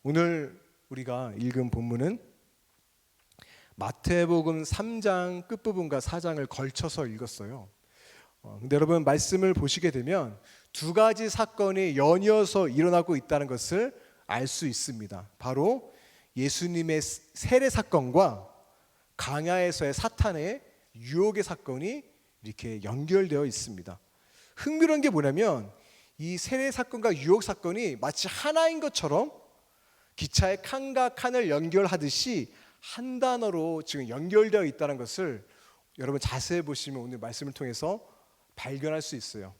오늘 우리가 읽은 본문은 마태복음 3장 끝부분과 4장을 걸쳐서 읽었어요. 근데 여러분 말씀을 보시게 되면 두 가지 사건이 연이어서 일어나고 있다는 것을 알 수 있습니다. 바로 예수님의 세례 사건과 광야에서의 사탄의 유혹의 사건이 이렇게 연결되어 있습니다. 흥미로운 게 뭐냐면 이 세례 사건과 유혹 사건이 마치 하나인 것처럼 기차의 칸과 칸을 연결하듯이 한 단어로 지금 연결되어 있다는 것을 여러분 자세히 보시면 오늘 말씀을 통해서 발견할 수 있어요.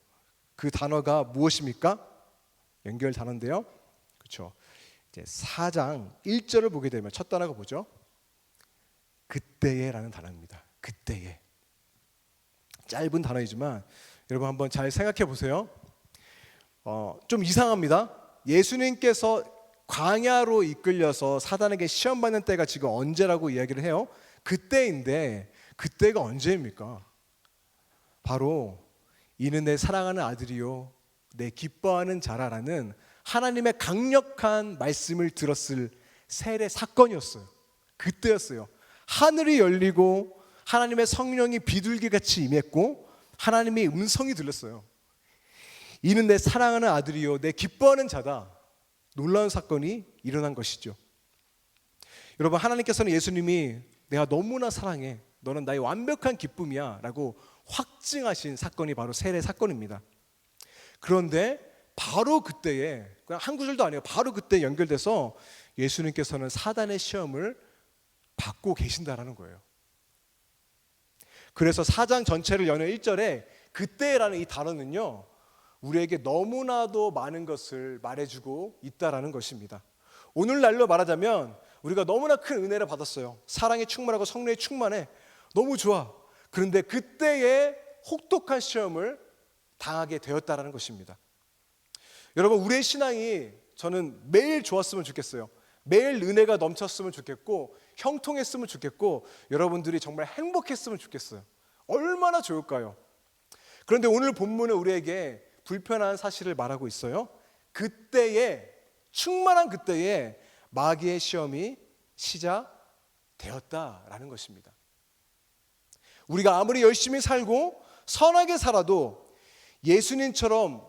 그 단어가 무엇입니까? 연결 단어인데요. 그렇죠. 이제 4장 1절을 보게 되면 첫 단어가 뭐죠? 그때에라는 단어입니다. 그때에. 짧은 단어이지만 여러분 한번 잘 생각해 보세요. 좀 이상합니다. 예수님께서 광야로 이끌려서 사단에게 시험받는 때가 지금 언제라고 이야기를 해요? 그때인데 그때가 언제입니까? 바로 이는 내 사랑하는 아들이요 내 기뻐하는 자라라는 하나님의 강력한 말씀을 들었을 세례 사건이었어요. 그때였어요. 하늘이 열리고 하나님의 성령이 비둘기같이 임했고 하나님의 음성이 들렸어요. 이는 내 사랑하는 아들이요 내 기뻐하는 자다. 놀라운 사건이 일어난 것이죠. 여러분 하나님께서는 예수님이 내가 너무나 사랑해 너는 나의 완벽한 기쁨이야 라고 확증하신 사건이 바로 세례 사건입니다. 그런데 바로 그때에 그냥 한 구절도 아니에요. 바로 그때 연결돼서 예수님께서는 사단의 시험을 받고 계신다라는 거예요. 그래서 4장 전체를 여는 1절에 그때라는 이 단어는요 우리에게 너무나도 많은 것을 말해주고 있다라는 것입니다. 오늘날로 말하자면 우리가 너무나 큰 은혜를 받았어요. 사랑에 충만하고 성령에 충만해. 너무 좋아. 그런데 그때에 혹독한 시험을 당하게 되었다라는 것입니다. 여러분 우리의 신앙이 저는 매일 좋았으면 좋겠어요. 매일 은혜가 넘쳤으면 좋겠고 형통했으면 좋겠고 여러분들이 정말 행복했으면 좋겠어요. 얼마나 좋을까요? 그런데 오늘 본문은 우리에게 불편한 사실을 말하고 있어요. 그때에 충만한 그때에 마귀의 시험이 시작되었다라는 것입니다. 우리가 아무리 열심히 살고 선하게 살아도 예수님처럼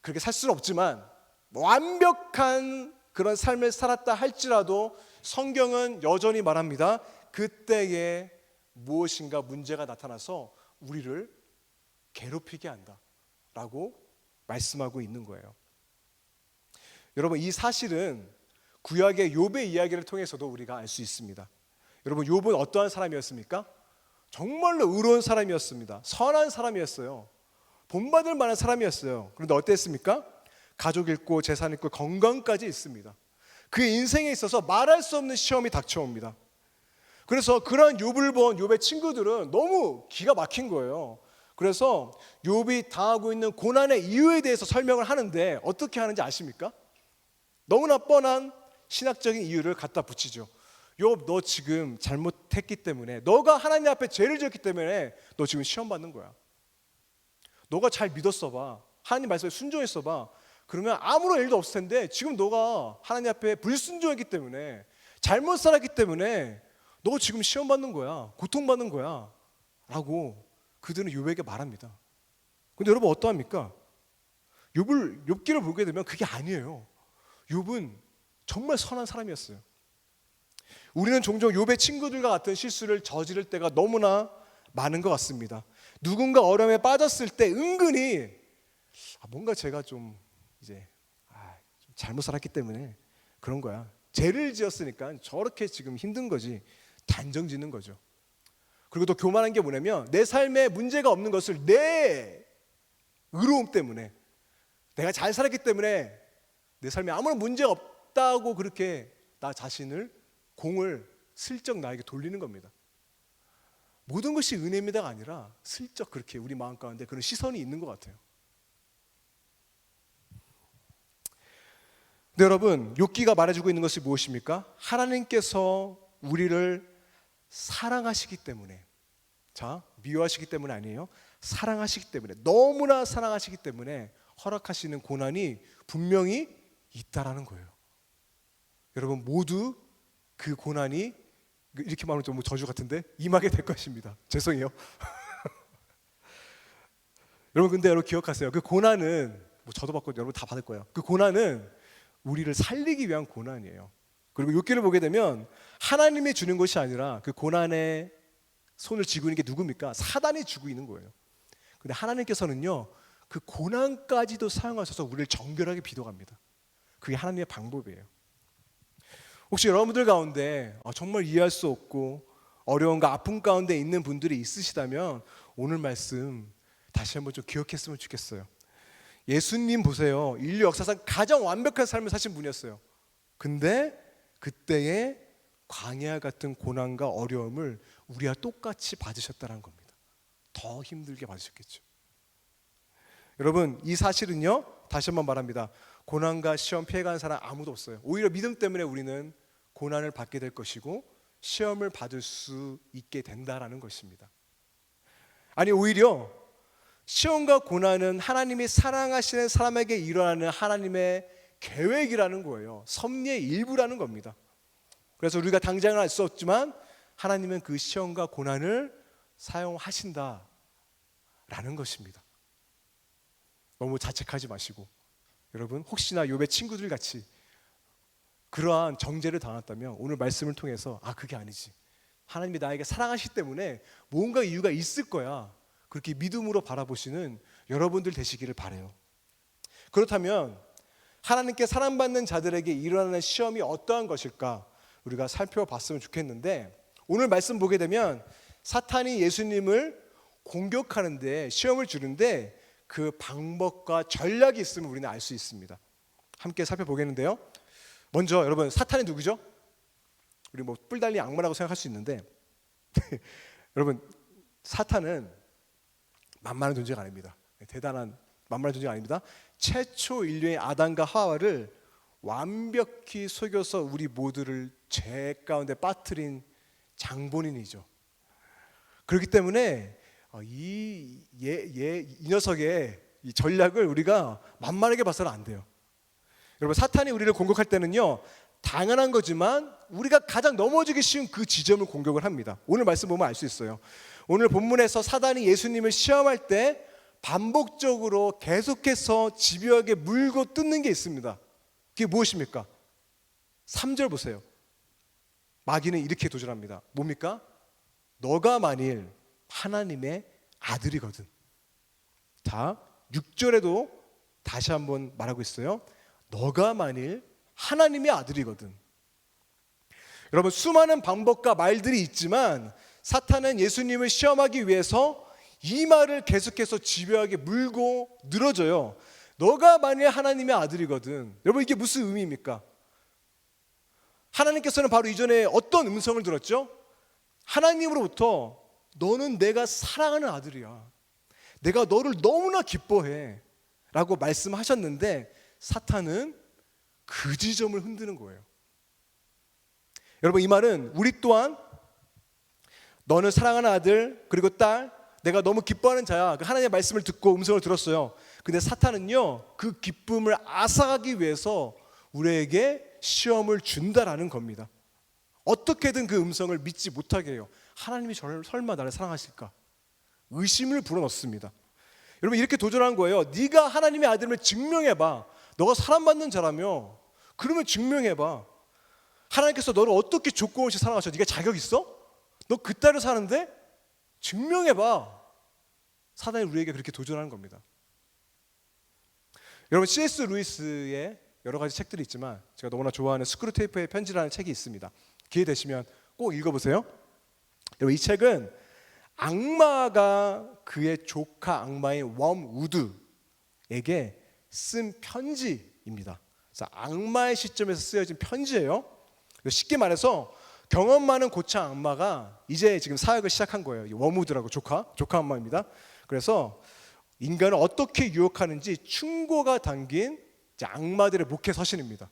그렇게 살 수는 없지만 완벽한 그런 삶을 살았다 할지라도 성경은 여전히 말합니다. 그때에 무엇인가 문제가 나타나서 우리를 괴롭히게 한다 라고 말씀하고 있는 거예요. 여러분 이 사실은 구약의 욥의 이야기를 통해서도 우리가 알 수 있습니다. 여러분 욥은 어떠한 사람이었습니까? 정말로 의로운 사람이었습니다. 선한 사람이었어요. 본받을 만한 사람이었어요. 그런데 어땠습니까? 가족 잃고 재산 잃고 건강까지 있습니다. 그 인생에 있어서 말할 수 없는 시험이 닥쳐옵니다. 그래서 그런 욥을 본 욥의 친구들은 너무 기가 막힌 거예요. 그래서 욥이 당하고 있는 고난의 이유에 대해서 설명을 하는데 어떻게 하는지 아십니까? 너무나 뻔한 신학적인 이유를 갖다 붙이죠. 욥 너 지금 잘못했기 때문에 너가 하나님 앞에 죄를 지었기 때문에 너 지금 시험 받는 거야. 너가 잘 믿었어 봐. 하나님 말씀에 순종했어 봐. 그러면 아무런 일도 없을 텐데 지금 너가 하나님 앞에 불순종했기 때문에 잘못 살았기 때문에 너 지금 시험 받는 거야. 고통받는 거야 라고 그들은 욥에게 말합니다. 근데 여러분 어떠합니까? 욥기를 보게 되면 그게 아니에요. 욥은 정말 선한 사람이었어요. 우리는 종종 욥의 친구들과 같은 실수를 저지를 때가 너무나 많은 것 같습니다. 누군가 어려움에 빠졌을 때 은근히 뭔가 제가 좀 이제 좀 잘못 살았기 때문에 그런 거야. 죄를 지었으니까 저렇게 지금 힘든 거지. 단정 짓는 거죠. 그리고 또 교만한 게 뭐냐면 내 삶에 문제가 없는 것을 내 의로움 때문에 내가 잘 살았기 때문에 내 삶에 아무런 문제가 없다고 그렇게 나 자신을 공을 슬쩍 나에게 돌리는 겁니다. 모든 것이 은혜입니다가 아니라 슬쩍 그렇게 우리 마음 가운데 그런 시선이 있는 것 같아요. 근데 여러분 욥기가 말해주고 있는 것이 무엇입니까? 하나님께서 우리를 사랑하시기 때문에 미워하시기 때문 아니에요. 사랑하시기 때문에 너무나 사랑하시기 때문에 허락하시는 고난이 분명히 있다라는 거예요. 여러분 모두 그 고난이, 이렇게 말하면 좀 저주 같은데, 임하게 될 것입니다. 죄송해요. 여러분 근데 여러분 기억하세요. 그 고난은 저도 받고 여러분 다 받을 거예요. 그 고난은 우리를 살리기 위한 고난이에요. 그리고 욥기를 보게 되면 하나님이 주는 것이 아니라 그 고난에 손을 쥐고 있는 게 누굽니까? 사단이 쥐고 있는 거예요. 근데 하나님께서는요 그 고난까지도 사용하셔서 우리를 정결하게 비도갑니다. 그게 하나님의 방법이에요. 혹시 여러분들 가운데 정말 이해할 수 없고 어려움과 아픔 가운데 있는 분들이 있으시다면 오늘 말씀 다시 한번 좀 기억했으면 좋겠어요. 예수님 보세요. 인류 역사상 가장 완벽한 삶을 사신 분이었어요. 근데 그때의 광야 같은 고난과 어려움을 우리와 똑같이 받으셨다는 겁니다. 더 힘들게 받으셨겠죠. 여러분 이 사실은요 다시 한번 말합니다. 고난과 시험 피해가는 사람 아무도 없어요. 오히려 믿음 때문에 우리는 고난을 받게 될 것이고 시험을 받을 수 있게 된다라는 것입니다. 아니 오히려 시험과 고난은 하나님이 사랑하시는 사람에게 일어나는 하나님의 계획이라는 거예요. 섭리의 일부라는 겁니다. 그래서 우리가 당장은 알 수 없지만 하나님은 그 시험과 고난을 사용하신다라는 것입니다. 너무 자책하지 마시고 여러분 혹시나 욥의 친구들 같이 그러한 정죄를 당했다면 오늘 말씀을 통해서 그게 아니지, 하나님이 나에게 사랑하시기 때문에 뭔가 이유가 있을 거야, 그렇게 믿음으로 바라보시는 여러분들 되시기를 바라요. 그렇다면 하나님께 사랑받는 자들에게 일어나는 시험이 어떠한 것일까 우리가 살펴봤으면 좋겠는데, 오늘 말씀 보게 되면 사탄이 예수님을 공격하는데 시험을 주는데 그 방법과 전략이 있음을 우리는 알 수 있습니다. 함께 살펴보겠는데요. 먼저 여러분 사탄이 누구죠? 우리 뿔 달린 악마라고 생각할 수 있는데 여러분 사탄은 만만한 존재가 아닙니다. 대단한 만만한 존재가 아닙니다. 최초 인류의 아담과 하와를 완벽히 속여서 우리 모두를 죄 가운데 빠뜨린 장본인이죠. 그렇기 때문에 이 녀석의 이 전략을 우리가 만만하게 봐서는 안 돼요. 여러분 사탄이 우리를 공격할 때는요 당연한 거지만 우리가 가장 넘어지기 쉬운 그 지점을 공격을 합니다. 오늘 말씀 보면 알 수 있어요. 오늘 본문에서 사단이 예수님을 시험할 때 반복적으로 계속해서 집요하게 물고 뜯는 게 있습니다. 그게 무엇입니까? 3절 보세요. 마귀는 이렇게 도전합니다. 뭡니까? 너가 만일 하나님의 아들이거든. 자, 6절에도 다시 한번 말하고 있어요. 너가 만일 하나님의 아들이거든. 여러분 수많은 방법과 말들이 있지만 사탄은 예수님을 시험하기 위해서 이 말을 계속해서 집요하게 물고 늘어져요. 너가 만일 하나님의 아들이거든. 여러분 이게 무슨 의미입니까? 하나님께서는 바로 이전에 어떤 음성을 들었죠? 하나님으로부터 너는 내가 사랑하는 아들이야, 내가 너를 너무나 기뻐해 라고 말씀하셨는데 사탄은 그 지점을 흔드는 거예요. 여러분 이 말은 우리 또한 너는 사랑하는 아들 그리고 딸, 내가 너무 기뻐하는 자야, 그 하나님의 말씀을 듣고 음성을 들었어요. 근데 사탄은요 그 기쁨을 앗아가기 위해서 우리에게 시험을 준다라는 겁니다. 어떻게든 그 음성을 믿지 못하게 해요. 하나님이 저를 설마 나를 사랑하실까? 의심을 불어넣습니다. 여러분 이렇게 도전한 거예요. 네가 하나님의 아들임을 증명해봐. 너가 사랑받는 자라며 그러면 증명해봐. 하나님께서 너를 어떻게 조건 없이 사랑하셔? 네가 자격 있어? 너 그따위로 사는데? 증명해봐. 사단이 우리에게 그렇게 도전하는 겁니다. 여러분 C.S. 루이스의 여러 가지 책들이 있지만 제가 너무나 좋아하는 스크루테이프의 편지라는 책이 있습니다. 기회 되시면 꼭 읽어보세요. 여러분 이 책은 악마가 그의 조카 악마인 웜우드에게 쓴 편지입니다. 그래서 악마의 시점에서 쓰여진 편지예요. 쉽게 말해서 경험 많은 고창 악마가 이제 지금 사역을 시작한 거예요. 웜우드라고 조카 악마입니다. 그래서 인간을 어떻게 유혹하는지 충고가 담긴 악마들의 목회 서신입니다.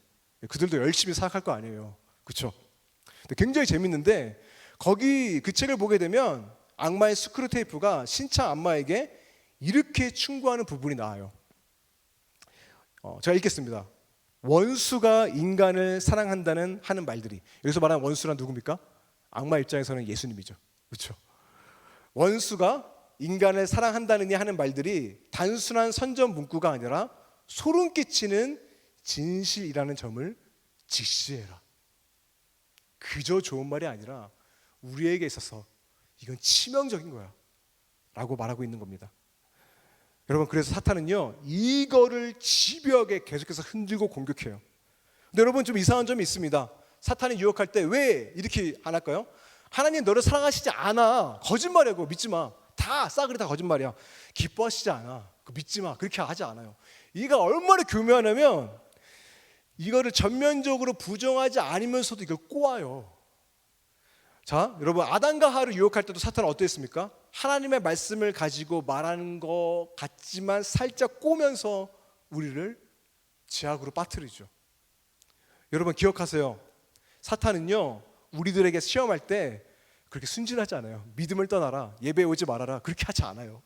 그들도 열심히 사역할 거 아니에요, 그렇죠? 굉장히 재밌는데 거기 그 책을 보게 되면 악마의 스크루테이프가 신창 악마에게 이렇게 충고하는 부분이 나와요. 제가 읽겠습니다. 원수가 인간을 사랑한다는 하는 말들이, 여기서 말하는 원수란 누굽니까? 악마 입장에서는 예수님이죠. 그렇죠? 원수가 인간을 사랑한다느니 하는 말들이 단순한 선전 문구가 아니라 소름 끼치는 진실이라는 점을 직시해라. 그저 좋은 말이 아니라 우리에게 있어서 이건 치명적인 거야 라고 말하고 있는 겁니다. 여러분, 그래서 사탄은요 이거를 집요하게 계속해서 흔들고 공격해요. 근데 여러분, 좀 이상한 점이 있습니다. 사탄이 유혹할 때 왜 이렇게 안 할까요? 하나님 너를 사랑하시지 않아, 거짓말이야, 그거 믿지 마, 다 싸그리 다 거짓말이야, 기뻐하시지 않아, 그거 믿지 마, 그렇게 하지 않아요. 이가 얼마나 교묘하냐면 이거를 전면적으로 부정하지 않으면서도 이걸 꼬아요. 자, 여러분, 아담과 하와를 유혹할 때도 사탄은 어땠습니까? 하나님의 말씀을 가지고 말하는 것 같지만 살짝 꼬면서 우리를 제약으로 빠뜨리죠. 여러분, 기억하세요. 사탄은요 우리들에게 시험할 때 그렇게 순진하지 않아요. 믿음을 떠나라, 예배에 오지 말아라, 그렇게 하지 않아요.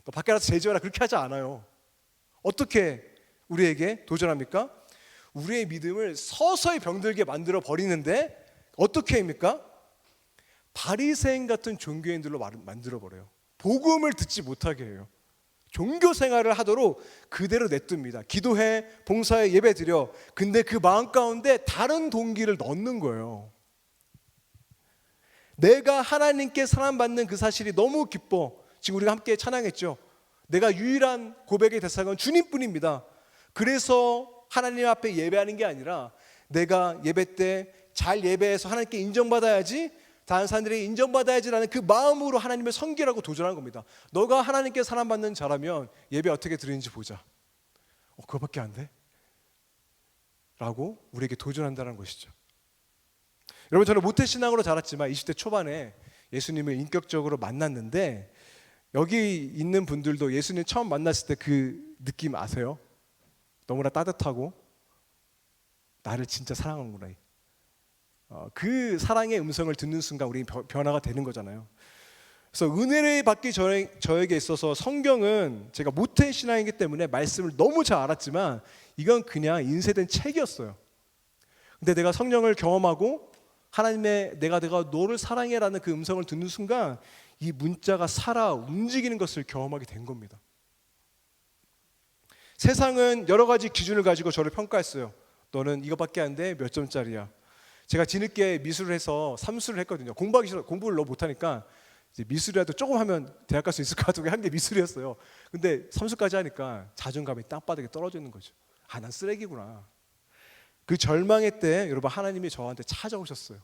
너 밖에 나가서 제지하라, 그렇게 하지 않아요. 어떻게 우리에게 도전합니까? 우리의 믿음을 서서히 병들게 만들어 버리는데 어떻게 합니까? 바리새인 같은 종교인들로 만들어 버려요. 복음을 듣지 못하게 해요. 종교 생활을 하도록 그대로 냅둡니다. 기도해, 봉사해, 예배 드려. 근데 그 마음 가운데 다른 동기를 넣는 거예요. 내가 하나님께 사랑받는 그 사실이 너무 기뻐. 지금 우리가 함께 찬양했죠. 내가 유일한 고백의 대상은 주님뿐입니다. 그래서 하나님 앞에 예배하는 게 아니라 내가 예배 때 잘 예배해서 하나님께 인정받아야지, 다른 사람들이 인정받아야지라는 그 마음으로 하나님을 섬기라고 도전하는 겁니다. 너가 하나님께 사랑받는 자라면 예배 어떻게 드리는지 보자. 그거밖에 안 돼? 라고 우리에게 도전한다는 것이죠. 여러분, 저는 모태신앙으로 자랐지만 20대 초반에 예수님을 인격적으로 만났는데, 여기 있는 분들도 예수님 처음 만났을 때 그 느낌 아세요? 너무나 따뜻하고 나를 진짜 사랑하는구나. 그 사랑의 음성을 듣는 순간 우리 변화가 되는 거잖아요. 그래서 은혜를 받기 전에 저에게 있어서 성경은 제가 모태신앙이기 때문에 말씀을 너무 잘 알았지만 이건 그냥 인쇄된 책이었어요. 근데 내가 성령을 경험하고 하나님의 내가 너를 사랑해라는 그 음성을 듣는 순간 이 문자가 살아 움직이는 것을 경험하게 된 겁니다. 세상은 여러 가지 기준을 가지고 저를 평가했어요. 너는 이거밖에 안 돼, 몇 점짜리야. 제가 뒤늦게 미술을 해서 삼수를 했거든요. 공부하기 싫어, 공부를 너무 못하니까 이제 미술이라도 조금 하면 대학 갈 수 있을 것 같은 게 한 게 미술이었어요. 근데 삼수까지 하니까 자존감이 땅바닥에 떨어지는 거죠. 난 쓰레기구나. 그 절망의 때 여러분, 하나님이 저한테 찾아오셨어요.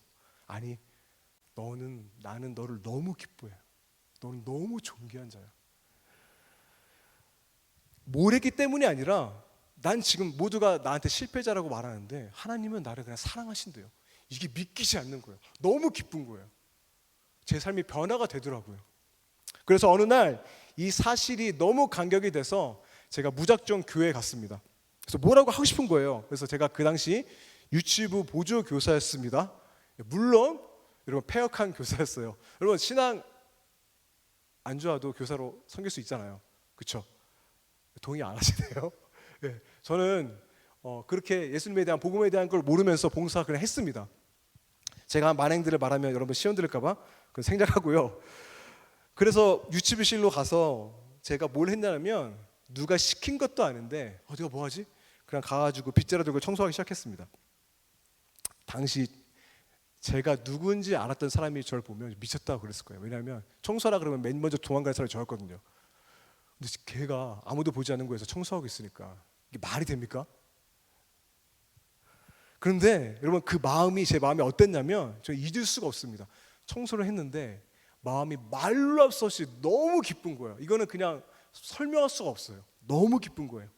아니, 나는 너를 너무 기뻐해. 너는 너무 존귀한 자야. 뭘 했기 때문이 아니라 난 지금 모두가 나한테 실패자라고 말하는데 하나님은 나를 그냥 사랑하신대요. 이게 믿기지 않는 거예요. 너무 기쁜 거예요. 제 삶이 변화가 되더라고요. 그래서 어느 날 이 사실이 너무 감격이 돼서 제가 무작정 교회에 갔습니다. 그래서 뭐라고 하고 싶은 거예요. 그래서 제가 그 당시 유치부 보조 교사였습니다. 물론 여러분, 폐역한 교사였어요. 여러분, 신앙 안 좋아도 교사로 섬길 수 있잖아요. 그렇죠? 동의 안 하시네요. 네, 저는 그렇게 예수님에 대한, 복음에 대한 걸 모르면서 봉사 그냥 했습니다. 제가 만행들을 말하면 여러분 시험 들을까봐 그건 생략하고요. 그래서 유치부실로 가서 제가 뭘 했냐면 누가 시킨 것도 아닌데 내가 뭐하지? 그냥 가가지고 빗자루 들고 청소하기 시작했습니다. 당시 제가 누군지 알았던 사람이 저를 보면 미쳤다고 그랬을 거예요. 왜냐하면 청소하라 그러면 맨 먼저 도망가는 사람이 저였거든요. 근데 걔가 아무도 보지 않는 곳에서 청소하고 있으니까 이게 말이 됩니까? 그런데 여러분, 그 마음이, 제 마음이 어땠냐면 저 잊을 수가 없습니다. 청소를 했는데 마음이 말로 할 수 없이 너무 기쁜 거예요. 이거는 그냥 설명할 수가 없어요. 너무 기쁜 거예요.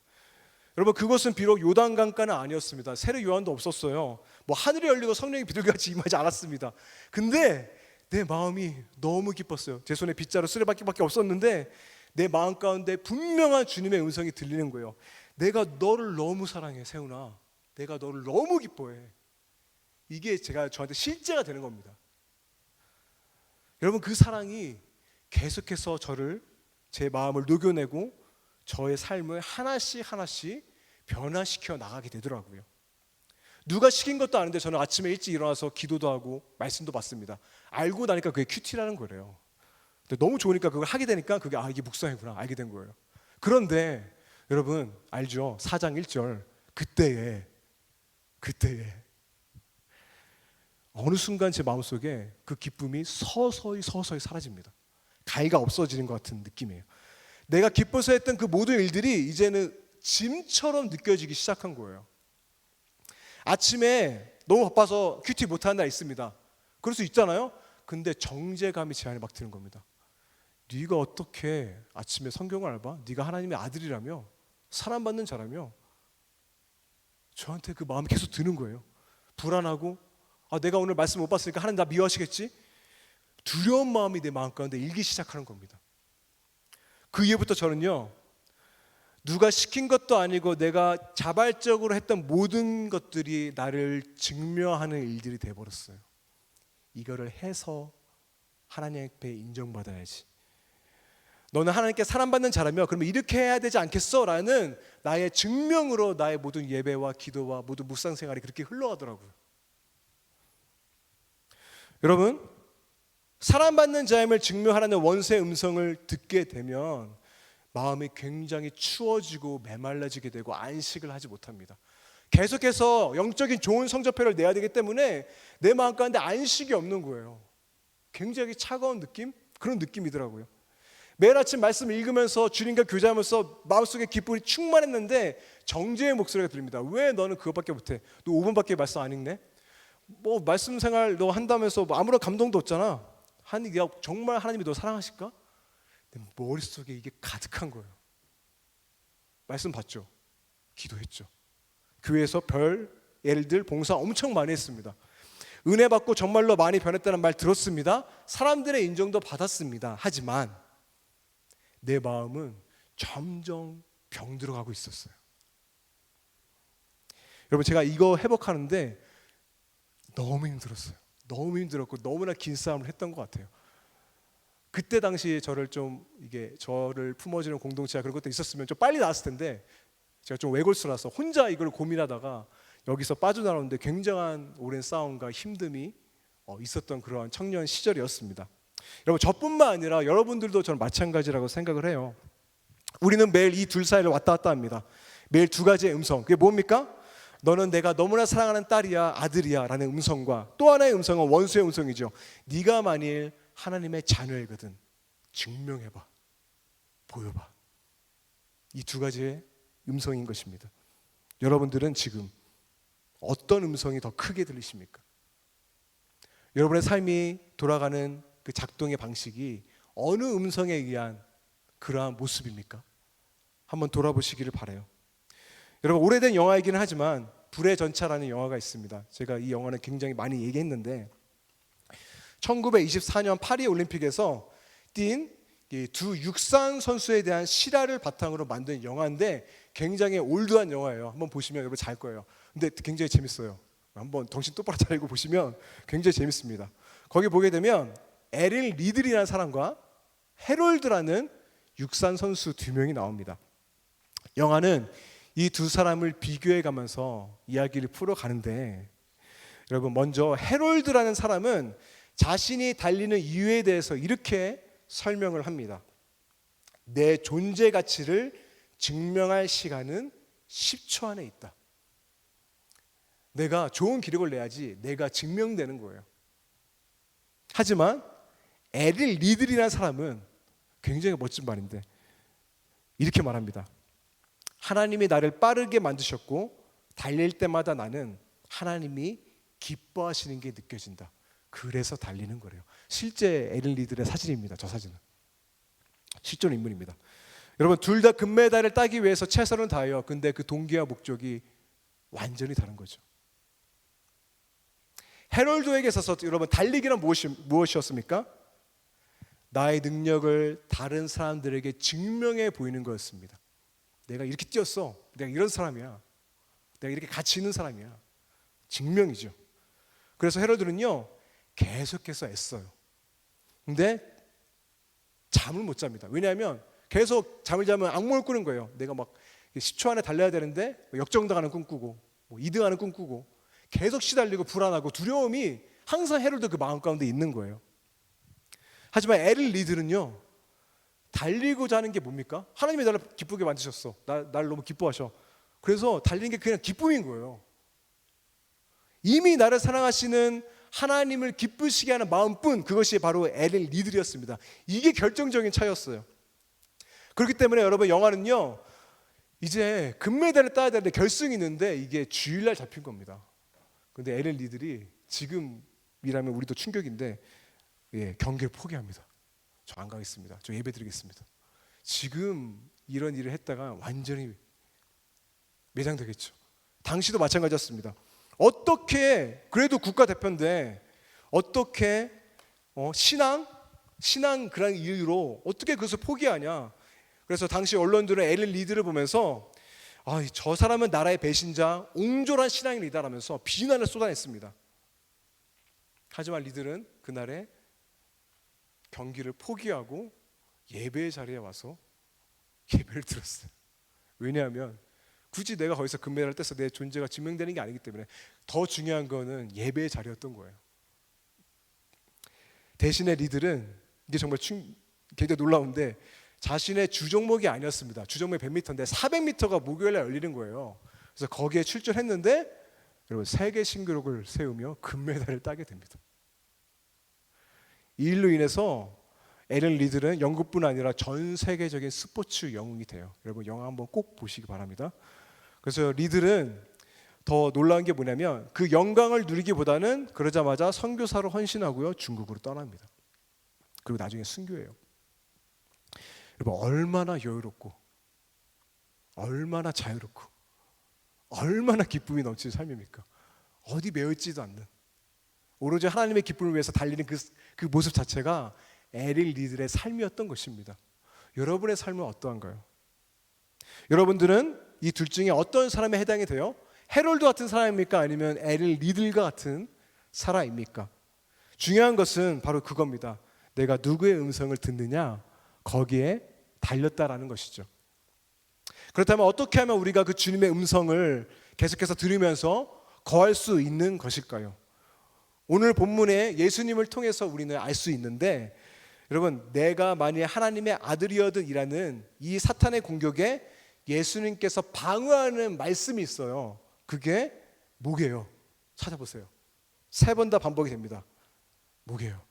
여러분, 그것은 비록 요단강가는 아니었습니다. 세례 요한도 없었어요. 뭐 하늘이 열리고 성령이 비둘기같이 임하지 않았습니다. 근데 내 마음이 너무 기뻤어요. 제 손에 빗자루 쓰레받기밖에 없었는데 내 마음 가운데 분명한 주님의 음성이 들리는 거예요. 내가 너를 너무 사랑해, 세훈아. 내가 너를 너무 기뻐해. 이게 저한테 실제가 되는 겁니다. 여러분, 그 사랑이 계속해서 제 마음을 녹여내고 저의 삶을 하나씩 변화시켜 나가게 되더라고요. 누가 시킨 것도 아닌데 저는 아침에 일찍 일어나서 기도도 하고 말씀도 받습니다. 알고 나니까 그게 큐티라는 거래요. 근데 너무 좋으니까 그걸 하게 되니까 그게 이게 묵상이구나 알게 된 거예요. 그런데 여러분 알죠? 4장 1절 그때에 어느 순간 제 마음속에 그 기쁨이 서서히 사라집니다. 가위가 없어지는 것 같은 느낌이에요. 내가 기뻐서 했던 그 모든 일들이 이제는 짐처럼 느껴지기 시작한 거예요. 아침에 너무 바빠서 큐티 못하는 날 있습니다. 그럴 수 있잖아요. 근데 정죄감이 제 안에 막 드는 겁니다. 네가 어떻게 아침에 성경을 알아? 네가 하나님의 아들이라며 사랑받는 자라며. 저한테 그 마음이 계속 드는 거예요. 불안하고 내가 오늘 말씀 못 봤으니까 하나님 나 미워하시겠지? 두려운 마음이 내 마음 가운데 일기 시작하는 겁니다. 그 이후부터 저는요, 누가 시킨 것도 아니고 내가 자발적으로 했던 모든 것들이 나를 증명하는 일들이 돼버렸어요. 이거를 해서 하나님 앞에 인정받아야지. 너는 하나님께 사랑받는 자라며 그러면 이렇게 해야 되지 않겠어? 라는 나의 증명으로 나의 모든 예배와 기도와 모든 묵상 생활이 그렇게 흘러가더라고요. 여러분, 사랑받는 자임을 증명하라는 원수의 음성을 듣게 되면 마음이 굉장히 추워지고 메말라지게 되고 안식을 하지 못합니다. 계속해서 영적인 좋은 성적표를 내야 되기 때문에 내 마음 가운데 안식이 없는 거예요. 굉장히 차가운 느낌? 그런 느낌이더라고요. 매일 아침 말씀 읽으면서 주님과 교제하면서 마음속에 기쁨이 충만했는데 정죄의 목소리가 들립니다. 왜 너는 그것밖에 못해? 너 5분밖에 말씀 안 읽네? 뭐 말씀 생활 너 한다면서 아무런 감동도 없잖아. 정말 하나님이 너 사랑하실까? 내 머릿속에 이게 가득한 거예요. 말씀 봤죠? 기도했죠. 교회에서 별, 예를 봉사 엄청 많이 했습니다. 은혜 받고 정말로 많이 변했다는 말 들었습니다. 사람들의 인정도 받았습니다. 하지만 내 마음은 점점 병들어가고 있었어요. 여러분 제가 이거 회복하는데 너무 힘들었어요. 너무 힘들었고 너무나 긴 싸움을 했던 것 같아요. 그때 당시에 저를 품어주는 공동체가 그런 것도 있었으면 좀 빨리 나왔을 텐데 제가 좀 외골수라서 혼자 이걸 고민하다가 여기서 빠져나오는데 굉장한 오랜 싸움과 힘듦이 있었던 그러한 청년 시절이었습니다. 여러분 저뿐만 아니라 여러분들도 저는 마찬가지라고 생각을 해요. 우리는 매일 이 둘 사이를 왔다 갔다 합니다. 매일 두 가지의 음성. 그게 뭡니까? 너는 내가 너무나 사랑하는 딸이야 아들이야 라는 음성과 또 하나의 음성은 원수의 음성이죠. 네가 만일 하나님의 자녀이거든 증명해봐, 보여봐. 이 두 가지의 음성인 것입니다. 여러분들은 지금 어떤 음성이 더 크게 들리십니까? 여러분의 삶이 돌아가는 그 작동의 방식이 어느 음성에 의한 그러한 모습입니까? 한번 돌아보시기를 바라요. 여러분 오래된 영화이기는 하지만 불의 전차라는 영화가 있습니다. 제가 이 영화는 굉장히 많이 얘기했는데 1924년 파리 올림픽에서 뛴 두 육상 선수에 대한 실화를 바탕으로 만든 영화인데 굉장히 올드한 영화예요. 한번 보시면 여러분 잘 거예요. 근데 굉장히 재밌어요. 한번 정신 똑바로 차리고 보시면 굉장히 재밌습니다. 거기 보게 되면 에릴 리들이라는 사람과 해롤드라는 육상 선수 두 명이 나옵니다. 영화는 이 두 사람을 비교해 가면서 이야기를 풀어가는데 여러분 먼저 해롤드라는 사람은 자신이 달리는 이유에 대해서 이렇게 설명을 합니다. 내 존재 가치를 증명할 시간은 10초 안에 있다. 내가 좋은 기록을 내야지 내가 증명되는 거예요. 하지만 에릴 리들이라는 사람은 굉장히 멋진 말인데 이렇게 말합니다. 하나님이 나를 빠르게 만드셨고 달릴 때마다 나는 하나님이 기뻐하시는 게 느껴진다. 그래서 달리는 거래요. 실제 에릴 리들의 사진입니다. 저 사진은 실존 인물입니다. 여러분 둘 다 금메달을 따기 위해서 최선을 다해요. 근데 그 동기와 목적이 완전히 다른 거죠. 해롤드에게 있어서 여러분 달리기는 무엇이었습니까? 나의 능력을 다른 사람들에게 증명해 보이는 거였습니다. 내가 이렇게 뛰었어. 내가 이런 사람이야. 내가 이렇게 가치 있는 사람이야. 증명이죠. 그래서 헤로드는요 계속해서 애써요. 근데 잠을 못 잡니다. 왜냐하면 계속 잠을 자면 악몽을 꾸는 거예요. 내가 막 10초 안에 달려야 되는데 역정당하는 꿈꾸고 2등하는 꿈꾸고 계속 시달리고 불안하고 두려움이 항상 헤롯도 그 마음 가운데 있는 거예요. 하지만 애를 리들은요, 달리고자 하는 게 뭡니까? 하나님이 나를 기쁘게 만드셨어. 날 너무 기뻐하셔. 그래서 달리는 게 그냥 기쁨인 거예요. 이미 나를 사랑하시는 하나님을 기쁘시게 하는 마음뿐, 그것이 바로 엘의 리들이었습니다. 이게 결정적인 차이였어요. 그렇기 때문에 여러분, 영화는요, 이제 금메달을 따야 되는데 결승이 있는데 이게 주일날 잡힌 겁니다. 근데 엘의 리들이 지금이라면 우리도 충격인데, 경기를 포기합니다. 저 안 가겠습니다. 저 예배 드리겠습니다. 지금 이런 일을 했다가 완전히 매장되겠죠. 당시도 마찬가지였습니다. 어떻게, 그래도 국가대표인데 어떻게 신앙 그런 이유로 어떻게 그것을 포기하냐. 그래서 당시 언론들은 엘렌 리드를 보면서 저 사람은 나라의 배신자, 옹졸한 신앙의 리더라면서 비난을 쏟아냈습니다. 하지만 리들은 그날에 경기를 포기하고 예배의 자리에 와서 예배를 드렸어요. 왜냐하면 굳이 내가 거기서 금메달을 떼서 내 존재가 증명되는 게 아니기 때문에 더 중요한 거는 예배의 자리였던 거예요. 대신에 리들은, 이게 정말 굉장히 놀라운데, 자신의 주종목이 아니었습니다. 주종목이 100m인데 400m가 목요일에 열리는 거예요. 그래서 거기에 출전했는데 여러분, 세계 신기록을 세우며 금메달을 따게 됩니다. 이 일로 인해서 엘렌 리들은 영국뿐 아니라 전 세계적인 스포츠 영웅이 돼요. 여러분, 영화 한번 꼭 보시기 바랍니다. 그래서 리들은 더 놀라운 게 뭐냐면, 그 영광을 누리기보다는 그러자마자 선교사로 헌신하고요, 중국으로 떠납니다. 그리고 나중에 순교해요. 여러분, 얼마나 여유롭고 얼마나 자유롭고 얼마나 기쁨이 넘치는 삶입니까? 어디 매여있지도 않는, 오로지 하나님의 기쁨을 위해서 달리는 그 모습 자체가 엘렌 리들의 삶이었던 것입니다. 여러분의 삶은 어떠한가요? 여러분들은 이 둘 중에 어떤 사람에 해당이 돼요? 헤롤드 같은 사람입니까? 아니면 엘렌 리들과 같은 사람입니까? 중요한 것은 바로 그겁니다. 내가 누구의 음성을 듣느냐, 거기에 달렸다라는 것이죠. 그렇다면 어떻게 하면 우리가 그 주님의 음성을 계속해서 들으면서 거할 수 있는 것일까요? 오늘 본문에 예수님을 통해서 우리는 알 수 있는데, 여러분, 내가 만일 하나님의 아들이어든이라는 이 사탄의 공격에 예수님께서 방어하는 말씀이 있어요. 그게 뭐게요? 찾아보세요. 3번 다 반복이 됩니다. 뭐게요?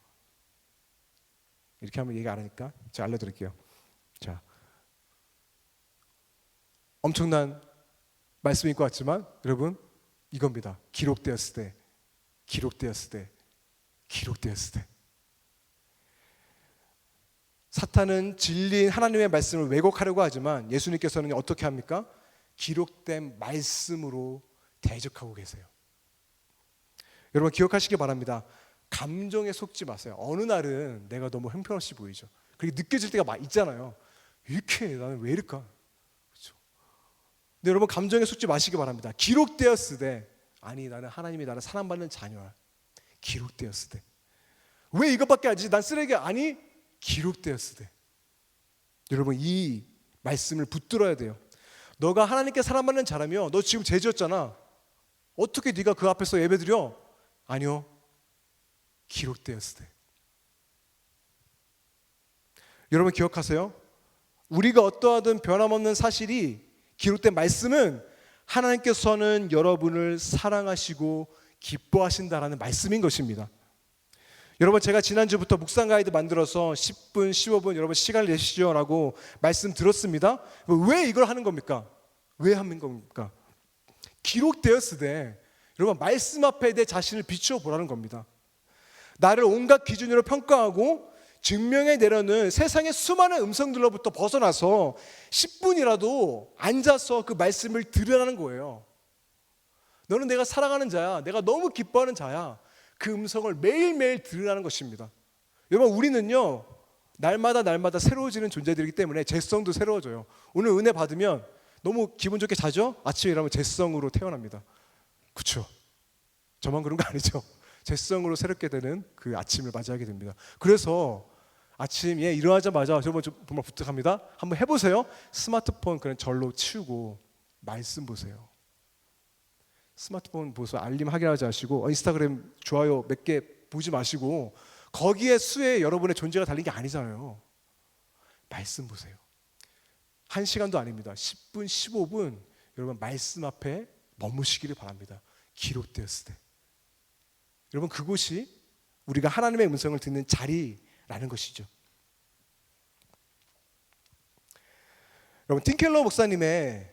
이렇게 하면 얘기 안 하니까 제가 알려드릴게요. 자, 엄청난 말씀인 것 같지만 여러분, 이겁니다. 기록되었을 때, 기록되었을 때, 기록되었을 때. 사탄은 진리인 하나님의 말씀을 왜곡하려고 하지만 예수님께서는 어떻게 합니까? 기록된 말씀으로 대적하고 계세요. 여러분, 기억하시기 바랍니다. 감정에 속지 마세요. 어느 날은 내가 너무 형편없이 보이죠. 그렇게 느껴질 때가 있잖아요. 이렇게 나는 왜 이럴까? 그렇죠? 근데 여러분, 감정에 속지 마시기 바랍니다. 기록되었을 때, 아니, 나는 하나님이 나를 사랑받는 자녀야. 기록되었을 때. 왜 이것밖에 안 하지? 난 쓰레기야. 아니, 기록되었을 때. 여러분, 이 말씀을 붙들어야 돼요. 너가 하나님께 사랑받는 자라며, 너 지금 죄지었잖아. 어떻게 네가 그 앞에서 예배드려? 아니요, 기록되었을 때. 여러분, 기억하세요. 우리가 어떠하든 변함없는 사실이, 기록된 말씀은 하나님께서는 여러분을 사랑하시고 기뻐하신다라는 말씀인 것입니다. 여러분, 제가 지난주부터 묵상 가이드 만들어서 10분, 15분 여러분 시간을 내시죠 라고 말씀 들었습니다. 왜 이걸 하는 겁니까? 왜 하는 겁니까? 기록되었을 때 여러분, 말씀 앞에 내 자신을 비추어 보라는 겁니다. 나를 온갖 기준으로 평가하고 증명해 내려는 세상의 수많은 음성들로부터 벗어나서 10분이라도 앉아서 그 말씀을 들으라는 거예요. 너는 내가 사랑하는 자야. 내가 너무 기뻐하는 자야. 그 음성을 매일매일 들으라는 것입니다. 여러분, 우리는요, 날마다 새로워지는 존재들이기 때문에 죄성도 새로워져요. 오늘 은혜 받으면 너무 기분 좋게 자죠? 아침에 일어나면 죄성으로 태어납니다. 그렇죠? 저만 그런 거 아니죠? 죄성으로 새롭게 되는 그 아침을 맞이하게 됩니다. 그래서 아침에 일어나자마자 여러분, 정말 부탁합니다. 한번 해보세요. 스마트폰 그냥 절로 치우고 말씀 보세요. 스마트폰 보서 알림 확인하지 마시고 인스타그램 좋아요 몇 개 보지 마시고 거기에 수에 여러분의 존재가 달린 게 아니잖아요. 말씀 보세요. 1시간도 아닙니다. 10분, 15분 여러분 말씀 앞에 머무시기를 바랍니다. 기록되었을 때. 여러분 그곳이 우리가 하나님의 음성을 듣는 자리라는 것이죠. 여러분 팀켈러 목사님의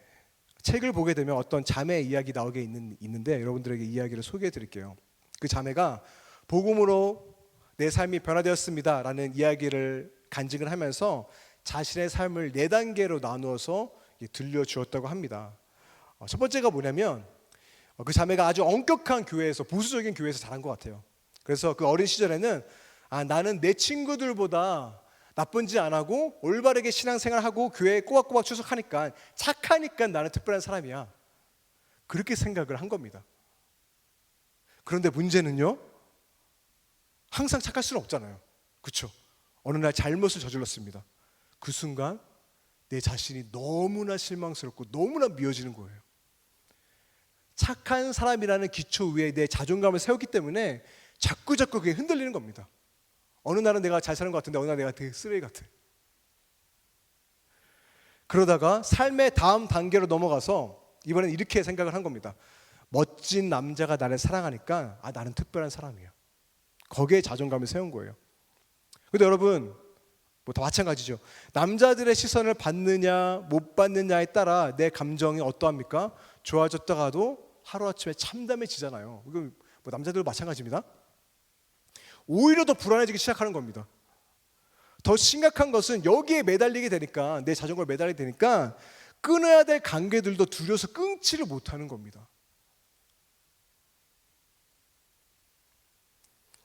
책을 보게 되면 어떤 자매 이야기 나오게 있는데 여러분들에게 이야기를 소개해 드릴게요. 그 자매가 복음으로 내 삶이 변화되었습니다 라는 이야기를 간증을 하면서 자신의 삶을 4단계로 나누어서 들려주었다고 합니다. 첫 번째가 뭐냐면 그 자매가 아주 엄격한 교회에서 보수적인 교회에서 자란 것 같아요. 그래서 그 어린 시절에는 나는 내 친구들보다 나쁜 짓 안 하고 올바르게 신앙생활하고 교회에 꼬박꼬박 출석하니까 착하니까 나는 특별한 사람이야. 그렇게 생각을 한 겁니다. 그런데 문제는요, 항상 착할 수는 없잖아요. 그렇죠? 어느 날 잘못을 저질렀습니다. 그 순간 내 자신이 너무나 실망스럽고 너무나 미워지는 거예요. 착한 사람이라는 기초 위에 내 자존감을 세웠기 때문에 자꾸 그게 흔들리는 겁니다. 어느 날은 내가 잘 사는 것 같은데 어느 날 내가 되게 쓰레기 같아. 그러다가 삶의 다음 단계로 넘어가서 이번엔 이렇게 생각을 한 겁니다. 멋진 남자가 나를 사랑하니까 나는 특별한 사람이야. 거기에 자존감을 세운 거예요. 근데 여러분 뭐 다 마찬가지죠. 남자들의 시선을 받느냐 못 받느냐에 따라 내 감정이 어떠합니까? 좋아졌다가도 하루아침에 참담해지잖아요. 이거 뭐 남자들도 마찬가지입니다. 오히려 더 불안해지기 시작하는 겁니다. 더 심각한 것은 여기에 매달리게 되니까 내 자존감을 매달리게 되니까 끊어야 될 관계들도 두려워서 끊지를 못하는 겁니다.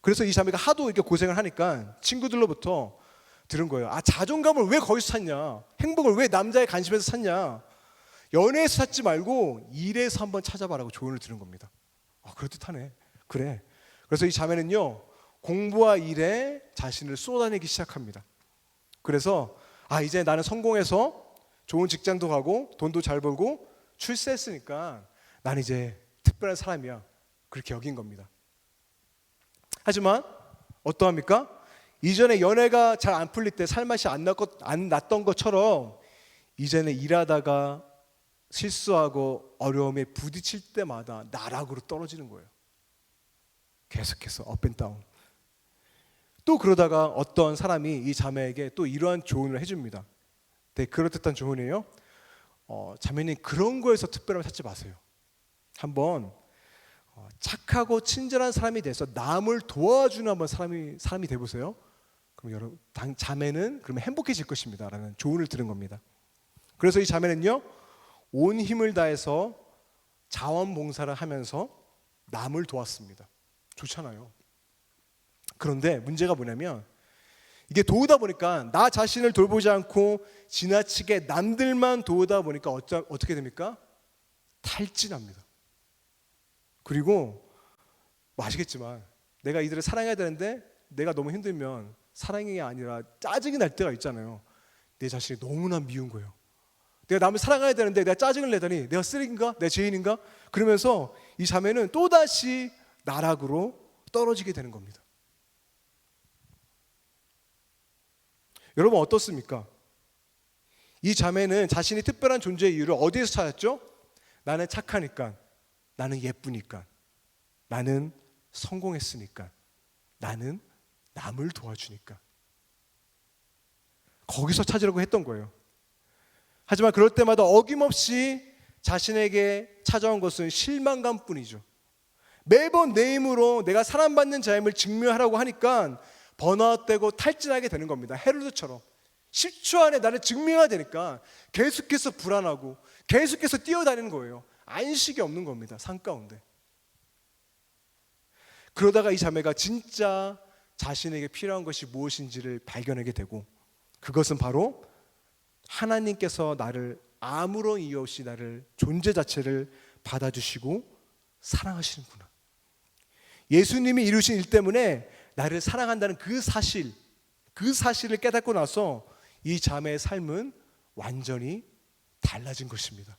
그래서 이 자매가 하도 이렇게 고생을 하니까 친구들로부터 들은 거예요. 자존감을 왜 거기서 찾냐? 행복을 왜 남자의 관심에서 찾냐? 연애에서 찾지 말고 일에서 한번 찾아봐라고 조언을 들은 겁니다. 그럴듯하네. 그래. 그래서 이 자매는요, 공부와 일에 자신을 쏟아내기 시작합니다. 그래서 이제 나는 성공해서 좋은 직장도 가고 돈도 잘 벌고 출세했으니까 나는 이제 특별한 사람이야. 그렇게 여긴 겁니다. 하지만 어떠합니까? 이전에 연애가 잘 안 풀릴 때 살맛이 안 났던 것처럼 이제는 일하다가 실수하고 어려움에 부딪힐 때마다 나락으로 떨어지는 거예요. 계속해서 업 앤 다운. 또 그러다가 어떤 사람이 이 자매에게 또 이러한 조언을 해줍니다. 되게 그럴듯한 조언이에요. 자매님 그런 거에서 특별함을 찾지 마세요. 한번 착하고 친절한 사람이 돼서 남을 도와주는 한번 사람이 돼보세요. 그럼 여러분 자매는 그러면 행복해질 것입니다 라는 조언을 들은 겁니다. 그래서 이 자매는요, 온 힘을 다해서 자원봉사를 하면서 남을 도왔습니다. 좋잖아요. 그런데 문제가 뭐냐면 이게 도우다 보니까 나 자신을 돌보지 않고 지나치게 남들만 도우다 보니까 어떻게 됩니까? 탈진합니다. 그리고 아시겠지만 내가 이들을 사랑해야 되는데 내가 너무 힘들면 사랑이 아니라 짜증이 날 때가 있잖아요. 내 자신이 너무나 미운 거예요. 내가 남을 사랑해야 되는데 내가 짜증을 내더니 내가 쓰레기인가? 내가 죄인인가? 그러면서 이 자매는 또다시 나락으로 떨어지게 되는 겁니다. 여러분 어떻습니까? 이 자매는 자신이 특별한 존재의 이유를 어디에서 찾았죠? 나는 착하니까, 나는 예쁘니까, 나는 성공했으니까, 나는 남을 도와주니까. 거기서 찾으려고 했던 거예요. 하지만 그럴 때마다 어김없이 자신에게 찾아온 것은 실망감뿐이죠. 매번 내 힘으로 내가 사랑받는 자임을 증명하라고 하니까 번아웃되고 탈진하게 되는 겁니다. 헤로드처럼 10초 안에 나를 증명해야 되니까 계속해서 불안하고 계속해서 뛰어다니는 거예요. 안식이 없는 겁니다. 삶 가운데. 그러다가 이 자매가 진짜 자신에게 필요한 것이 무엇인지를 발견하게 되고, 그것은 바로 하나님께서 나를 아무런 이유 없이 나를 존재 자체를 받아주시고 사랑하시는구나. 예수님이 이루신 일 때문에 나를 사랑한다는 그 사실을 깨닫고 나서 이 자매의 삶은 완전히 달라진 것입니다.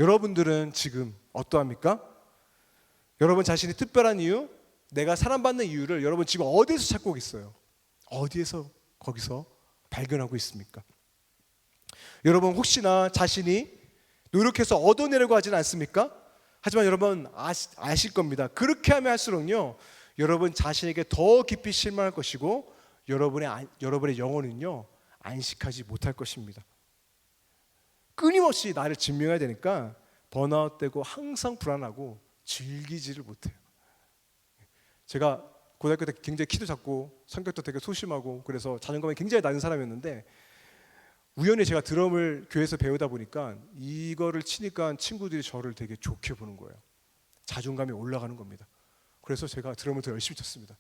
여러분들은 지금 어떠합니까? 여러분 자신이 특별한 이유, 내가 사랑받는 이유를 여러분 지금 어디에서 찾고 있어요? 어디에서 거기서 발견하고 있습니까? 여러분 혹시나 자신이 노력해서 얻어내려고 하진 않습니까? 하지만 여러분 아실 겁니다. 그렇게 하면 할수록요, 여러분 자신에게 더 깊이 실망할 것이고 여러분의 영혼은요 안식하지 못할 것입니다. 끊임없이 나를 증명해야 되니까 번아웃되고 항상 불안하고 즐기지를 못해요. 제가 고등학교 때 굉장히 키도 작고 성격도 되게 소심하고 그래서 자존감이 굉장히 낮은 사람이었는데, 우연히 제가 드럼을 교회에서 배우다 보니까 이거를 치니까 친구들이 저를 되게 좋게 보는 거예요. 자존감이 올라가는 겁니다. 그래서 제가 드럼을 더 열심히 쳤습니다.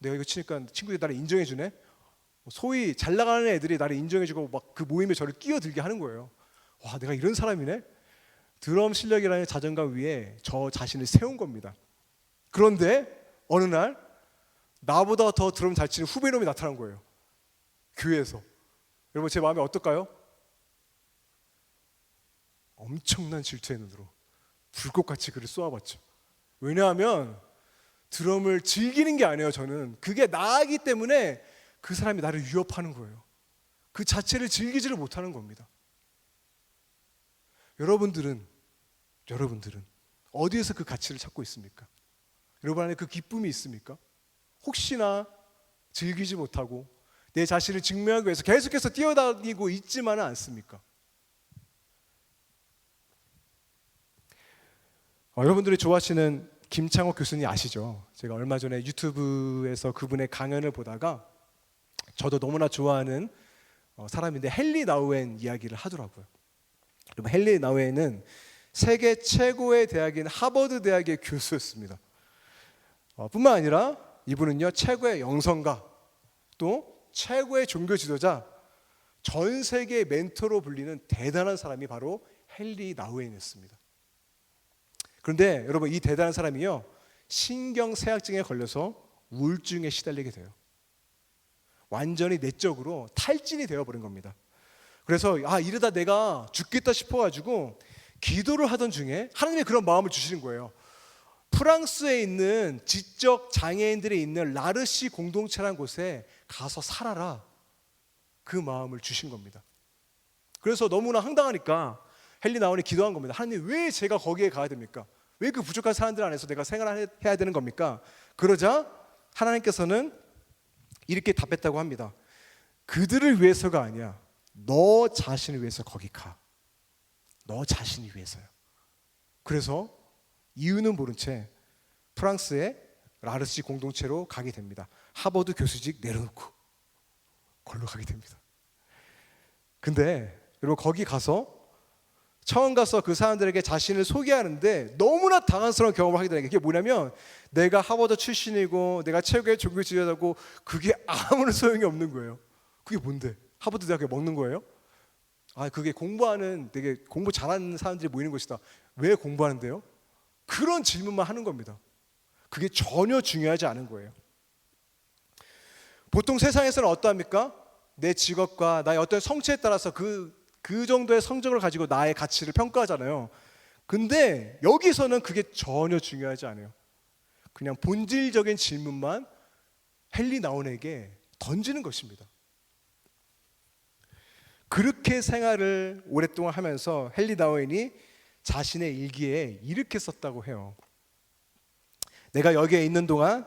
내가 이거 치니까 친구들이 나를 인정해 주네. 소위 잘 나가는 애들이 나를 인정해 주고 막 그 모임에 저를 끼어들게 하는 거예요. 와, 내가 이런 사람이네. 드럼 실력이라는 자존감 위에 저 자신을 세운 겁니다. 그런데 어느 날 나보다 더 드럼 잘 치는 후배놈이 나타난 거예요. 교회에서. 여러분 제 마음이 어떨까요? 엄청난 질투의 눈으로 불꽃같이 그를 쏘아봤죠. 왜냐하면 드럼을 즐기는 게 아니에요. 저는 그게 나이기 때문에 그 사람이 나를 위협하는 거예요. 그 자체를 즐기지를 못하는 겁니다. 여러분들은 어디에서 그 가치를 찾고 있습니까? 여러분 안에 그 기쁨이 있습니까? 혹시나 즐기지 못하고 내 자신을 증명하기 위해서 계속해서 뛰어다니고 있지만은 않습니까? 여러분들이 좋아하시는 김창옥 교수님 아시죠? 제가 얼마 전에 유튜브에서 그분의 강연을 보다가 저도 너무나 좋아하는 사람인데 헨리 나우엔 이야기를 하더라고요. 여러분 헨리 나우엔은 세계 최고의 대학인 하버드 대학의 교수였습니다. 뿐만 아니라 이분은요 최고의 영성가 또 최고의 종교 지도자, 전 세계의 멘토로 불리는 대단한 사람이 바로 헨리 나우엔이었습니다. 그런데 여러분 이 대단한 사람이요 신경쇠약증에 걸려서 우울증에 시달리게 돼요. 완전히 내적으로 탈진이 되어버린 겁니다. 그래서 이러다 내가 죽겠다 싶어가지고 기도를 하던 중에 하나님이 그런 마음을 주시는 거예요. 프랑스에 있는 지적 장애인들이 있는 라르시 공동체라는 곳에 가서 살아라. 그 마음을 주신 겁니다. 그래서 너무나 황당하니까 헨리 나우엔이 기도한 겁니다. 하나님 왜 제가 거기에 가야 됩니까? 왜 그 부족한 사람들 안에서 내가 생활을 해야 되는 겁니까? 그러자 하나님께서는 이렇게 답했다고 합니다. 그들을 위해서가 아니야. 너 자신을 위해서 거기 가. 너 자신이 위해서요. 그래서 이유는 모른 채 프랑스의 라르시 공동체로 가게 됩니다. 하버드 교수직 내려놓고 걸로 가게 됩니다. 근데 여러분 거기 가서 처음 가서 그 사람들에게 자신을 소개하는데 너무나 당황스러운 경험을 하게 되는 게, 그게 뭐냐면 내가 하버드 출신이고 내가 최고의 종교 지도자고 그게 아무런 소용이 없는 거예요. 그게 뭔데? 하버드 대학에 먹는 거예요? 그게 공부하는 되게 공부 잘하는 사람들이 모이는 곳이다. 왜 공부하는데요? 그런 질문만 하는 겁니다. 그게 전혀 중요하지 않은 거예요. 보통 세상에서는 어떠합니까? 내 직업과 나의 어떤 성취에 따라서 그 정도의 성적을 가지고 나의 가치를 평가하잖아요. 근데 여기서는 그게 전혀 중요하지 않아요. 그냥 본질적인 질문만 헨리 나우엔에게 던지는 것입니다. 그렇게 생활을 오랫동안 하면서 헨리 나우엔이 자신의 일기에 이렇게 썼다고 해요. 내가 여기에 있는 동안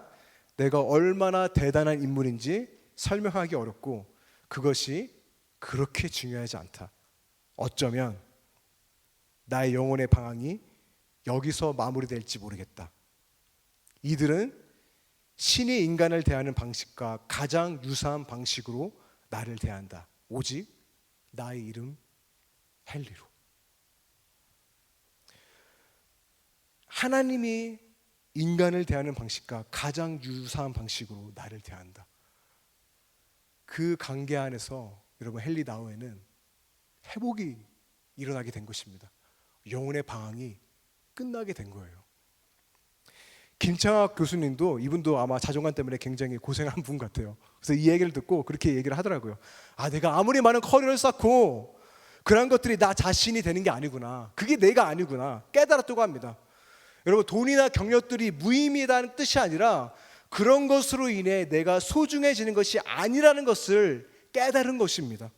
내가 얼마나 대단한 인물인지 설명하기 어렵고 그것이 그렇게 중요하지 않다. 어쩌면 나의 영혼의 방황이 여기서 마무리될지 모르겠다. 이들은 신이 인간을 대하는 방식과 가장 유사한 방식으로 나를 대한다. 오직 나의 이름 헨리로. 하나님이 인간을 대하는 방식과 가장 유사한 방식으로 나를 대한다. 그 관계 안에서 여러분 헨리 나우엔은 회복이 일어나게 된 것입니다. 영혼의 방황이 끝나게 된 거예요. 김창학 교수님도 이분도 아마 자존감 때문에 굉장히 고생한 분 같아요. 그래서 이 얘기를 듣고 그렇게 얘기를 하더라고요. 내가 아무리 많은 커리어를 쌓고 그런 것들이 나 자신이 되는 게 아니구나, 그게 내가 아니구나 깨달았다고 합니다. 여러분, 돈이나 경력들이 무의미하다는 뜻이 아니라 그런 것으로 인해 내가 소중해지는 것이 아니라는 것을 깨달은 것입니다.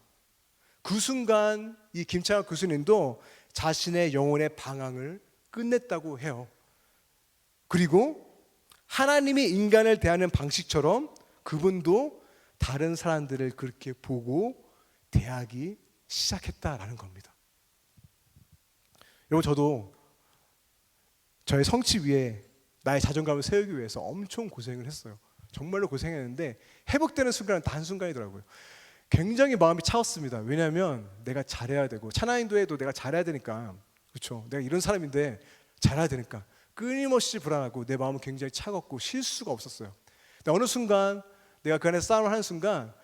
그 순간 이 김창학 교수님도 자신의 영혼의 방황을 끝냈다고 해요. 그리고 하나님이 인간을 대하는 방식처럼 그분도 다른 사람들을 그렇게 보고 대하기 시작했다라는 겁니다. 여러분, 저도 저의 성취 위에 나의 자존감을 세우기 위해서 엄청 고생을 했어요. 정말로 고생했는데 회복되는 순간은 단 순간이더라고요. 굉장히 마음이 차웠습니다. 왜냐하면 내가 잘해야 되고, 찬양인도에도 내가 잘해야 되니까, 그렇죠? 내가 이런 사람인데 잘해야 되니까 끊임없이 불안하고 내 마음은 굉장히 차갑고 쉴 수가 없었어요. 근데 어느 순간 내가 그 안에서 싸움을 하는 순간,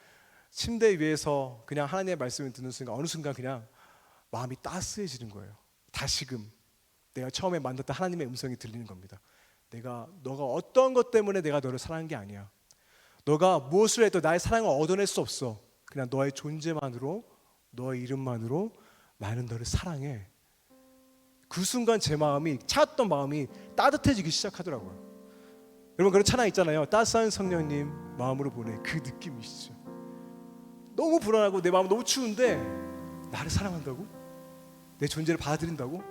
침대 위에서 그냥 하나님의 말씀을 듣는 순간 어느 순간 그냥 마음이 따스해지는 거예요. 다시금 내가 처음에 만났던 하나님의 음성이 들리는 겁니다. 너가 어떤 것 때문에 내가 너를 사랑한 게 아니야. 너가 무엇을 해도 나의 사랑을 얻어낼 수 없어. 그냥 너의 존재만으로, 너의 이름만으로 나는 너를 사랑해. 그 순간 제 마음이, 차였던 마음이 따뜻해지기 시작하더라고요. 여러분, 그런 찬양 있잖아요. 따스한 성령님 마음으로 보내. 그 느낌이시죠. 너무 불안하고 내 마음 너무 추운데 나를 사랑한다고? 내 존재를 받아들인다고?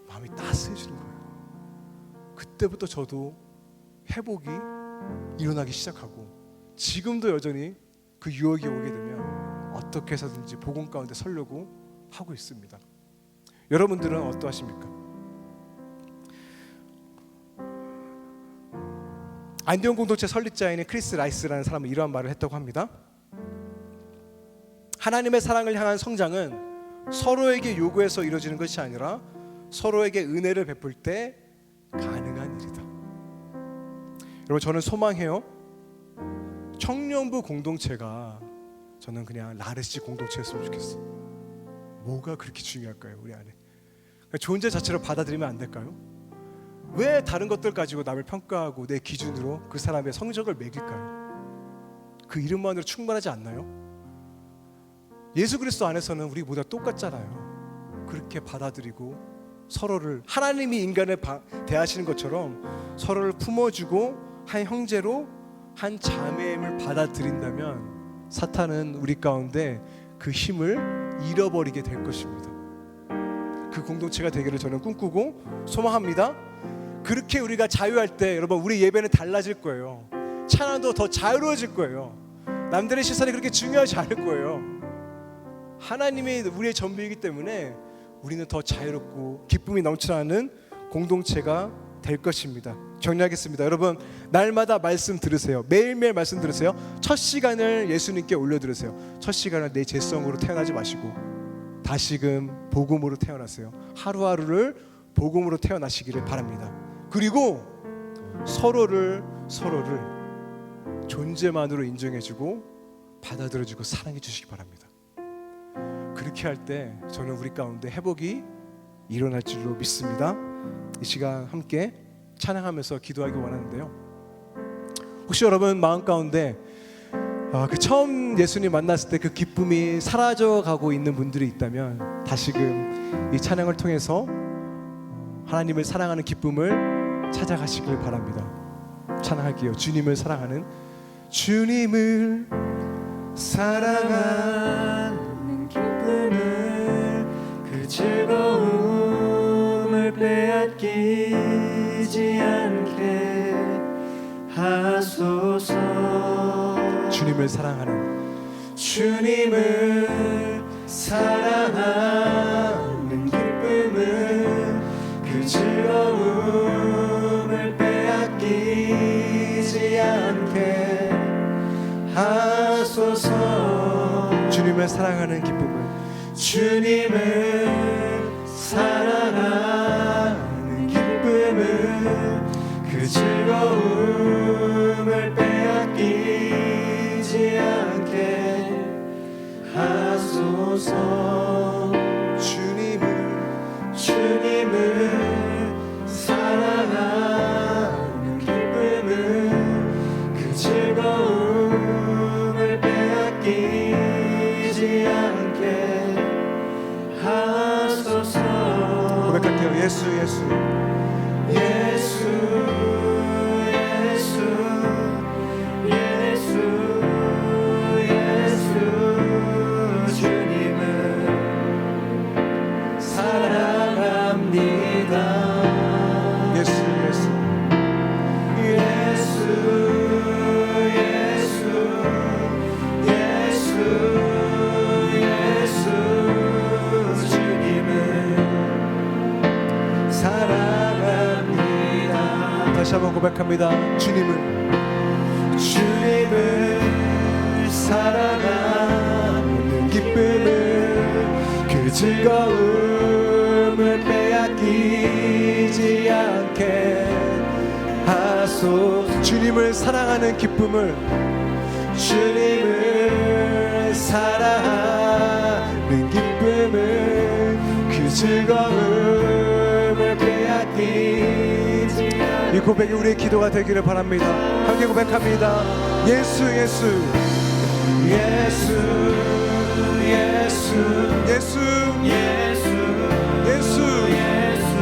마음이 따스해지는 거예요. 그때부터 저도 회복이 일어나기 시작하고, 지금도 여전히 그 유혹이 오게 되면 어떻게 해서든지 복음 가운데 서려고 하고 있습니다. 여러분들은 어떠하십니까? 안디온 공동체 설립자인 크리스 라이스라는 사람은 이러한 말을 했다고 합니다. 하나님의 사랑을 향한 성장은 서로에게 요구해서 이루어지는 것이 아니라 서로에게 은혜를 베풀 때 가능한 일이다. 여러분, 저는 소망해요. 청년부 공동체가 저는 그냥 라르시 공동체였으면 좋겠어. 뭐가 그렇게 중요할까요? 우리 안에 존재 자체를 받아들이면 안 될까요? 왜 다른 것들 가지고 남을 평가하고 내 기준으로 그 사람의 성적을 매길까요? 그 이름만으로 충분하지 않나요? 예수 그리스도 안에서는 우리 모두 똑같잖아요. 그렇게 받아들이고 서로를, 하나님이 인간을 대하시는 것처럼 서로를 품어주고 한 형제로, 한 자매임을 받아들인다면 사탄은 우리 가운데 그 힘을 잃어버리게 될 것입니다. 그 공동체가 되기를 저는 꿈꾸고 소망합니다. 그렇게 우리가 자유할 때 여러분, 우리 예배는 달라질 거예요. 찬양도 더 자유로워질 거예요. 남들의 시선이 그렇게 중요하지 않을 거예요. 하나님이 우리의 전부이기 때문에 우리는 더 자유롭고 기쁨이 넘쳐나는 공동체가 될 것입니다. 정리하겠습니다. 여러분, 날마다 말씀 들으세요. 매일매일 말씀 들으세요. 첫 시간을 예수님께 올려드리세요. 첫 시간을 내 죄성으로 태어나지 마시고 다시금 복음으로 태어나세요. 하루하루를 복음으로 태어나시기를 바랍니다. 그리고 서로를 존재만으로 인정해주고 받아들여주고 사랑해 주시기 바랍니다. 그렇게 할 때 저는 우리 가운데 회복이 일어날 줄로 믿습니다. 이 시간 함께 찬양하면서 기도하기 원하는데요. 혹시 여러분 마음 가운데 그 처음 예수님 만났을 때 그 기쁨이 사라져가고 있는 분들이 있다면 다시금 이 찬양을 통해서 하나님을 사랑하는 기쁨을 찾아가시길 바랍니다. 찬양할게요. 주님을 사랑하는, 주님을 사랑하는 기쁨을, 그 즐거움을 빼앗기지 않게 하소서. 주님을 사랑하는, 주님을 사랑하는 기쁨을, 그 즐거움을 빼앗기지 않게 하소서. 주님을 사랑하는 기쁨을, 주님을 사랑하는 기쁨을, 그 즐거움을 빼앗기지 않게 하소서. 주님을 사랑하는 기쁨을, 그 즐거움을 빼앗기지 않게 다시 한번 고백합니다. 주님을 사랑하는 기쁨을 그 즐거움을 빼앗기지 않게 하소서. 주님을 사랑하는 기쁨을 주님을 사랑하는 기쁨을 그 즐거움을 빼앗기지 않게. 이 고백이 우리의 기도가 되기를 바랍니다. 함께 고백합니다. 예수 예수 예수 예수 예수 예수 예수 예수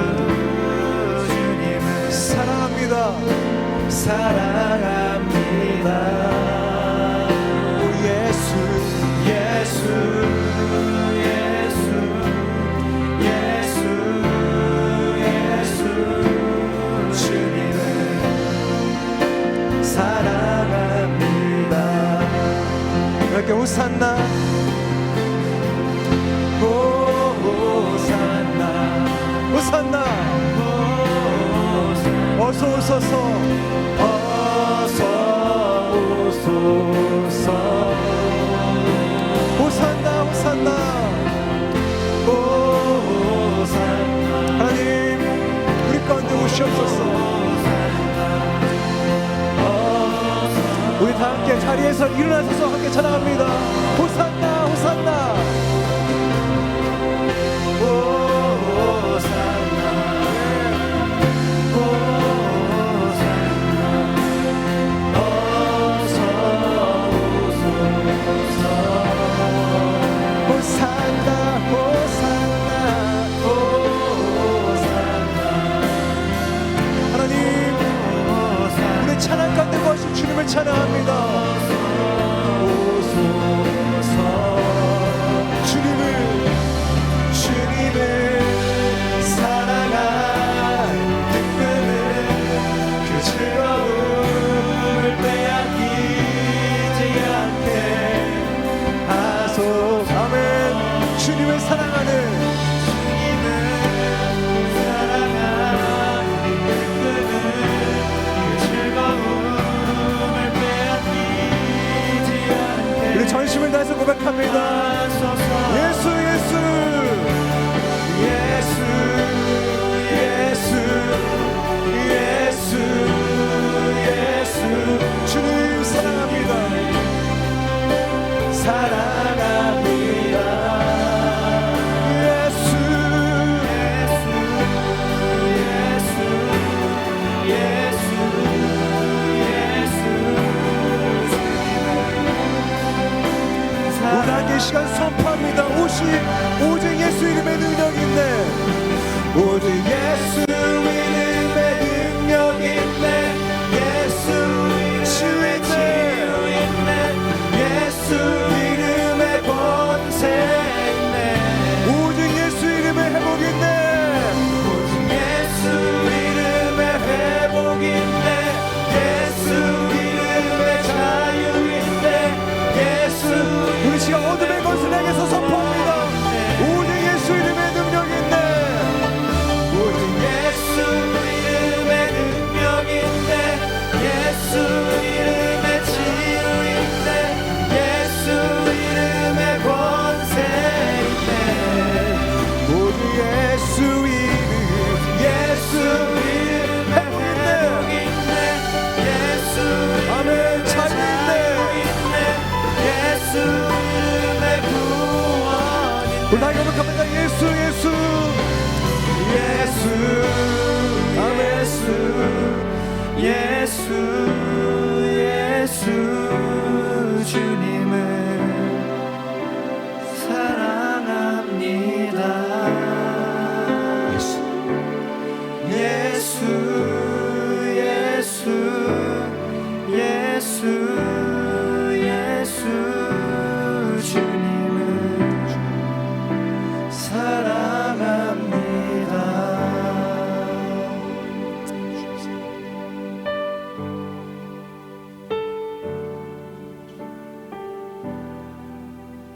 주님을 사랑합니다. 사랑합니다. 오 예수 예수 예수 예수 예수 주님을 사랑합니다. 이렇게 호산나 호산나 호산나 어서 오소서 어서 오소서 호산나 호산나 호산나. 하나님 우리 가운데 오시옵소서. 우리 다 함께 자리에서 일어나셔서 함께 찬양합니다. 호산나 호산나 찬양 가운데 거하신 주님을 찬양합니다. 오소서 주님을 사랑한 기쁨을 그 즐거움을 빼앗기지 않게 하소서. 아멘. 주님을 사랑하는 전심을 다해서 고백합니다. 예수 예수 예수 예수 예수 예수 주님 사랑합니다. 사랑합니다. 예수 예수 예수 예수 오늘 시간 선포합니다. 오직 예수 이름의 능력이 있네. 오직 예수 이름의 능력이 있네. 예수 치유 있네. 예수 이름의 권세 있네. 오직 예수 이름의 회복 있네. 오직 예수 이름의 회복 있네. 예수 이름의 자유 있네. 예수 우리 시간 어둠의 것을 내게서 선포합니다. 오직 예수 이름의 능력이 있네. 오직 예수 이름의 능력이 있네. 예수 이름의 치유 있네. 예수 이름의 권세 있네. 오직 예수 이름 예수 이름의 회복 있네. 예수 아멘 자유 있네. 예수 우리 다 고백합니다. 예수 예수 예수 아멘 예수 예수 예수